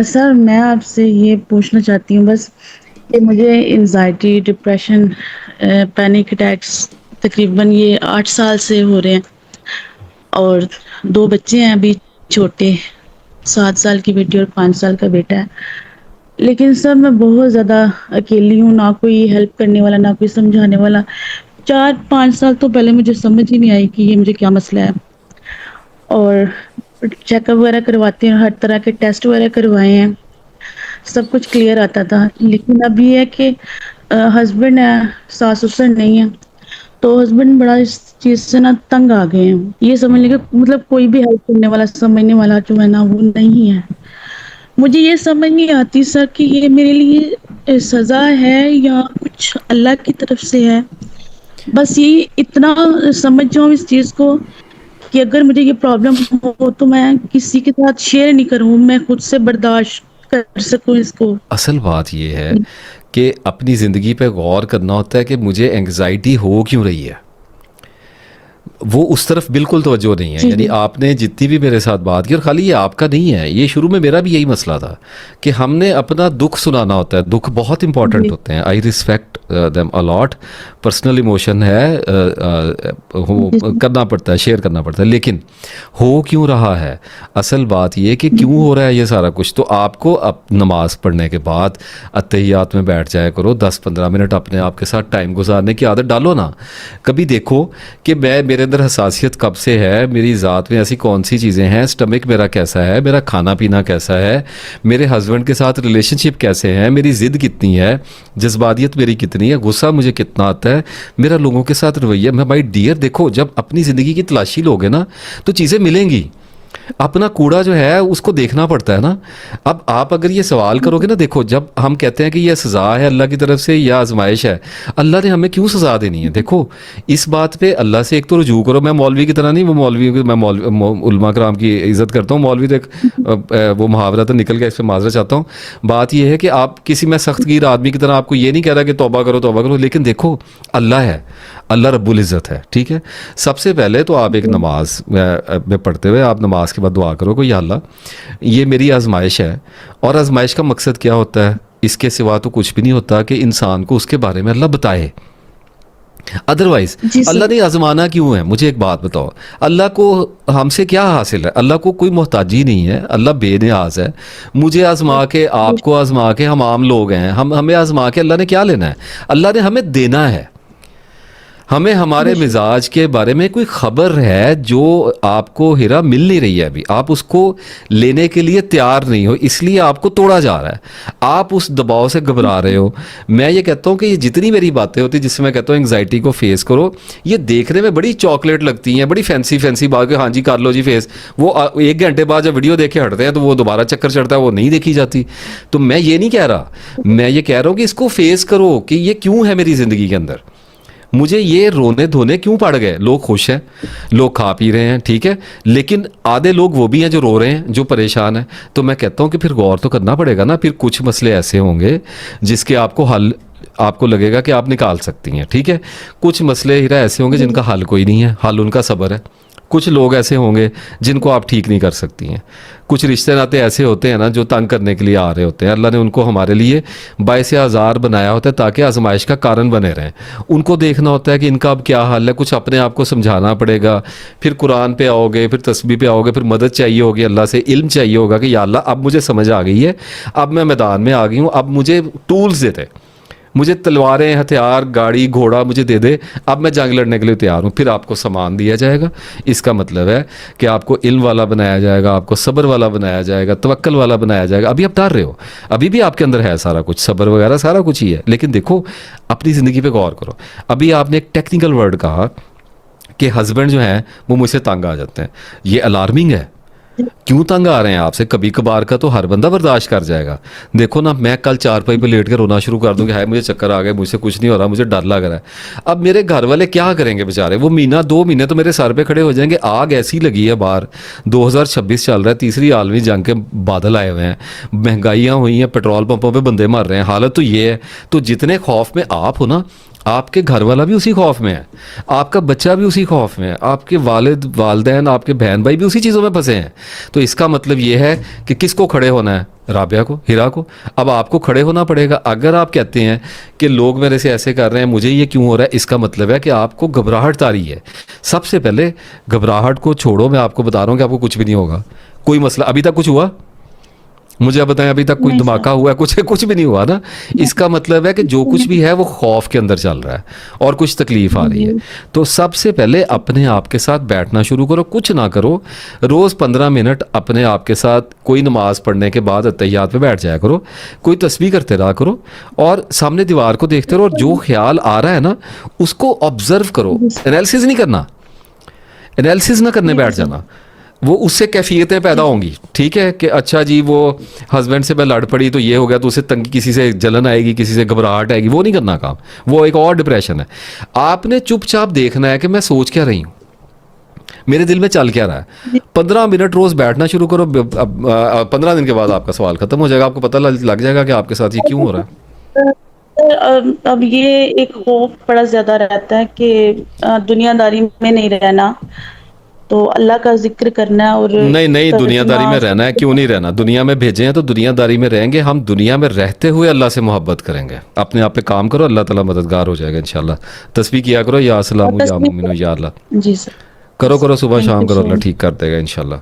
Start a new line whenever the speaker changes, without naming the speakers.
سر میں آپ سے یہ پوچھنا چاہتی ہوں بس کہ مجھے انزائٹی، ڈپریشن، پینک اٹیکس تقریباً یہ 8 سال سے ہو رہے ہیں، اور 2 بچے ہیں ابھی چھوٹے، 7 سال کی بیٹی اور 5 سال کا بیٹا ہے۔ لیکن سر میں بہت زیادہ اکیلی ہوں، نہ کوئی ہیلپ کرنے والا، نہ کوئی سمجھانے والا۔ 4-5 سال تو پہلے مجھے سمجھ ہی نہیں آئی کہ یہ مجھے کیا مسئلہ ہے، اور چیک اپ وغیرہ کرواتے ہیں، ہر طرح کے ٹیسٹ وغیرہ کروائے ہیں، سب کچھ کلیئر آتا تھا۔ لیکن اب یہ ہے کہ ہسبینڈ ہے، ساس سسر نہیں ہے، تو ہسبینڈ بڑا اس چیز سے نا تنگ آ گئے ہیں۔ یہ سمجھ لیں کہ مطلب کوئی بھی ہیلپ کرنے والا، سمجھنے والا جو ہے نا وہ نہیں ہے۔ مجھے یہ سمجھ نہیں آتی سر کہ یہ میرے لیے سزا ہے یا کچھ اللہ کی طرف سے ہے۔ بس یہ اتنا سمجھ جاؤں اس چیز کو کہ اگر مجھے یہ پرابلم ہو تو میں کسی کے ساتھ شیئر نہیں کروں، میں خود سے برداشت کر سکوں اس کو۔
اصل بات یہ ہے کہ اپنی زندگی پہ غور کرنا ہوتا ہے کہ مجھے انگزائٹی ہو کیوں رہی ہے، وہ اس طرف بالکل توجہ نہیں ہے۔
جی
یعنی
جی
آپ نے جتنی بھی میرے ساتھ بات کی، اور خالی یہ آپ کا نہیں ہے، یہ شروع میں میرا بھی یہی مسئلہ تھا کہ ہم نے اپنا دکھ سنانا ہوتا ہے۔ دکھ بہت امپورٹنٹ
جی
ہوتے ہیں، I respect them allot, personal emotion ہے،
جی
کرنا پڑتا ہے، شیئر کرنا پڑتا ہے، لیکن ہو کیوں رہا ہے؟ اصل بات یہ کہ
جی
کیوں ہو رہا ہے یہ سارا کچھ، تو آپ کو اب نماز پڑھنے کے بعد اتحیات میں بیٹھ جایا کرو، 10-15 منٹ اپنے آپ کے ساتھ ٹائم گزارنے کی عادت ڈالو نا۔ کبھی دیکھو کہ میرے اندر حساسیت کب سے ہے، میری ذات میں ایسی کون سی چیزیں ہیں، سٹمک میرا کیسا ہے، میرا کھانا پینا کیسا ہے، میرے ہسبینڈ کے ساتھ ریلیشن شپ کیسے ہیں، میری ضد کتنی ہے، جذباتیت میری کتنی ہے، غصہ مجھے کتنا آتا ہے، میرا لوگوں کے ساتھ رویہ۔ میں بھائی ڈیئر دیکھو، جب اپنی زندگی کی تلاشی لوگے نا تو چیزیں ملیں گی۔ اپنا کوڑا جو ہے اس کو دیکھنا پڑتا ہے نا۔ اب آپ اگر یہ سوال کرو گے نا، دیکھو جب ہم کہتے ہیں کہ یہ سزا ہے اللہ کی طرف سے یا آزمائش ہے، اللہ نے ہمیں کیوں سزا دینی ہے؟ دیکھو اس بات پہ اللہ سے ایک تو رجوع کرو۔ میں مولوی کی طرح نہیں، وہ مولوی میں علماء کرام کی عزت کرتا ہوں، مولوی تک وہ محاورہ تو نکل گیا، اس پہ معذرت چاہتا ہوں۔ بات یہ ہے کہ آپ کسی، میں سخت گیر آدمی کی طرح آپ کو یہ نہیں کہہ رہا کہ توبہ کرو توبہ کرو، لیکن دیکھو اللہ ہے، اللہ رب العزت ہے، ٹھیک ہے۔ سب سے پہلے تو آپ ایک نماز میں پڑھتے ہوئے آپ نماز کے بعد دعا کرو کہ یا اللہ یہ میری آزمائش ہے، اور آزمائش کا مقصد کیا ہوتا ہے؟ اس کے سوا تو کچھ بھی نہیں ہوتا کہ انسان کو اس کے بارے میں اللہ بتائے۔ ادروائز
جی
اللہ
سر۔
نے آزمانا کیوں ہے؟ مجھے ایک بات بتاؤ، اللہ کو ہم سے کیا حاصل ہے؟ اللہ کو کوئی محتاجی نہیں ہے، اللہ بے نیاز ہے۔ مجھے آزما کے، آپ کو آزما کے، ہم عام لوگ ہیں، ہمیں آزما کے اللہ نے کیا لینا ہے؟ اللہ نے ہمیں دینا ہے۔ ہمیں ہمارے مزاج کے بارے میں کوئی خبر ہے جو آپ کو ہیرا مل نہیں رہی ہے، ابھی آپ اس کو لینے کے لیے تیار نہیں ہو، اس لیے آپ کو توڑا جا رہا ہے، آپ اس دباؤ سے گھبرا رہے ہو۔ میں یہ کہتا ہوں کہ یہ جتنی میری باتیں ہوتی ہیں جس سے میں کہتا ہوں انگزائٹی کو فیس کرو، یہ دیکھنے میں بڑی چاکلیٹ لگتی ہیں، بڑی فینسی بات کہ ہاں جی کر لو جی فیس، وہ 1 گھنٹے بعد جب ویڈیو دیکھ کے ہٹتے ہیں تو وہ دوبارہ چکر چڑھتا ہے، وہ نہیں دیکھی جاتی۔ تو میں یہ نہیں کہہ رہا، میں یہ کہہ رہا ہوں کہ اس کو فیس کرو کہ یہ کیوں ہے میری زندگی کے اندر، مجھے یہ رونے دھونے کیوں پڑ گئے۔ لوگ خوش ہیں، لوگ کھا پی رہے ہیں، ٹھیک ہے، لیکن آدھے لوگ وہ بھی ہیں جو رو رہے ہیں، جو پریشان ہیں۔ تو میں کہتا ہوں کہ پھر غور تو کرنا پڑے گا نا، پھر کچھ مسئلے ایسے ہوں گے جس کے آپ کو حل، آپ کو لگے گا کہ آپ نکال سکتی ہیں، ٹھیک ہے۔ کچھ مسئلے ہیرا ایسے ہوں گے جن کا حل کوئی نہیں ہے، حل ان کا صبر ہے۔ کچھ لوگ ایسے ہوں گے جن کو آپ ٹھیک نہیں کر سکتی ہیں۔ کچھ رشتے ناتے ایسے ہوتے ہیں نا جو تنگ کرنے کے لیے آ رہے ہوتے ہیں، اللہ نے ان کو ہمارے لیے باعث آزار بنایا ہوتا ہے تاکہ آزمائش کا کارن بنے رہیں۔ ان کو دیکھنا ہوتا ہے کہ ان کا اب کیا حل ہے، کچھ اپنے آپ کو سمجھانا پڑے گا۔ پھر قرآن پہ آؤ گے، پھر تسبیح پہ آؤ گے، پھر مدد چاہیے ہوگی اللہ سے، علم چاہیے ہوگا کہ یا اللہ اب مجھے سمجھ آ گئی ہے، اب میں میدان میں آ گئی ہوں، اب مجھے ٹولز دیتے، مجھے تلواریں، ہتھیار، گاڑی، گھوڑا مجھے دے دے، اب میں جنگ لڑنے کے لیے تیار ہوں۔ پھر آپ کو سامان دیا جائے گا۔ اس کا مطلب ہے کہ آپ کو علم والا بنایا جائے گا، آپ کو صبر والا بنایا جائے گا، توکل والا بنایا جائے گا۔ ابھی آپ ڈر رہے ہو، ابھی بھی آپ کے اندر ہے سارا کچھ، صبر وغیرہ سارا کچھ ہی ہے، لیکن دیکھو اپنی زندگی پہ غور کرو۔ ابھی آپ نے ایک ٹیکنیکل ورڈ کہا کہ ہسبینڈ جو ہیں وہ مجھ سے تنگ آ جاتے ہیں، یہ الارمنگ ہے۔ کیوں تنگ آ رہے ہیں آپ سے؟ کبھی کبھار کا تو ہر بندہ برداشت کر جائے گا۔ دیکھو نا، میں کل چارپائی پہ لیٹ کے رونا شروع کر دوں کہ ہائے مجھے چکر آ گئے، مجھ سے کچھ نہیں ہو رہا، مجھے ڈر لگ رہا ہے۔ اب میرے گھر والے کیا کریں گے بیچارے؟ وہ مہینہ 2 مہینے تو میرے سر پہ کھڑے ہو جائیں گے۔ آگ ایسی لگی ہے باہر، 2026 چل رہا ہے، تیسری عالمی جنگ کے بادل آئے ہوئے ہیں، مہنگائیاں ہوئی ہیں، پیٹرول پمپوں پہ بندے مر رہے ہیں، حالت تو یہ ہے۔ تو جتنے خوف میں آپ ہو نا، آپ کے گھر والا بھی اسی خوف میں ہے, آپ کا بچہ بھی اسی خوف میں ہے, آپ کے والد والدین, آپ کے بہن بھائی بھی اسی چیزوں میں پھنسے ہیں. تو اس کا مطلب یہ ہے کہ کس کو کھڑے ہونا ہے؟ رابعہ کو, ہیرا کو. اب آپ کو کھڑے ہونا پڑے گا. اگر آپ کہتے ہیں کہ لوگ میرے سے ایسے کر رہے ہیں, مجھے یہ کیوں ہو رہا ہے, اس کا مطلب ہے کہ آپ کو گھبراہٹ آ رہی ہے. سب سے پہلے گھبراہٹ کو چھوڑو. میں آپ کو بتا رہا ہوں کہ آپ کو کچھ بھی نہیں ہوگا. کوئی مسئلہ ابھی تک کچھ ہوا مجھے بتائیں, ابھی تک کوئی
نہیں سر.
دھماکہ ہوا ہے؟ کچھ بھی نہیں ہوا نا. اس کا مطلب ہے کہ جو کچھ بھی ہے وہ خوف کے اندر چل رہا ہے اور کچھ تکلیف آ رہی ہے. تو سب سے پہلے اپنے آپ کے ساتھ بیٹھنا شروع کرو. کچھ نہ کرو, روز 15 منٹ اپنے آپ کے ساتھ کوئی نماز پڑھنے کے بعد اتحیات پہ بیٹھ جایا کرو, کوئی تسبیح کرتے رہا کرو اور سامنے دیوار کو دیکھتے رہو, اور جو خیال آ رہا ہے نا اس کو آبزرو کرو. انالیسز نہیں کرنا, انالیسز نہ کرنے بیٹھ جانا. وہ اس سے کیفیتیں پیدا ہوں گی, ٹھیک ہے, کہ اچھا جی وہ ہسبینڈ سے میں لڑ پڑی تو یہ ہو گیا, تو اسے تنگی, کسی سے جلن آئے گی, کسی سے گھبراہٹ آئے گی. وہ نہیں کرنا کام, وہ ایک اور ڈپریشن ہے. آپ نے چپ چاپ دیکھنا ہے کہ میں سوچ کیا رہی ہوں, میرے دل میں چل کیا رہا ہے. 15 منٹ روز بیٹھنا شروع کرو. 15 دن کے بعد آپ کا سوال ختم ہو جائے گا, آپ کو پتہ لگ جائے گا کہ آپ کے ساتھ یہ کیوں ہو رہا ہے.
اب یہ ایک خوف بڑا زیادہ رہتا ہے کہ دنیا داری میں نہیں رہنا, تو اللہ کا ذکر کرنا اور
نہیں نہیں, دنیا
ترجمہ.
داری میں رہنا ہے, کیوں نہیں رہنا. دنیا میں بھیجے ہیں تو دنیا داری میں رہیں گے. ہم دنیا میں رہتے ہوئے اللہ سے محبت کریں گے. اپنے آپ پہ کام کرو, اللہ تعالیٰ مددگار ہو جائے گا انشاءاللہ. تسبیح کیا کرو, یا سلام یا مومنو یا اللہ.
جی سر.
کرو صبح
تھینک
شام
یو
کرو,
سو
اللہ
مچ.
ٹھیک کر دے گا انشاءاللہ.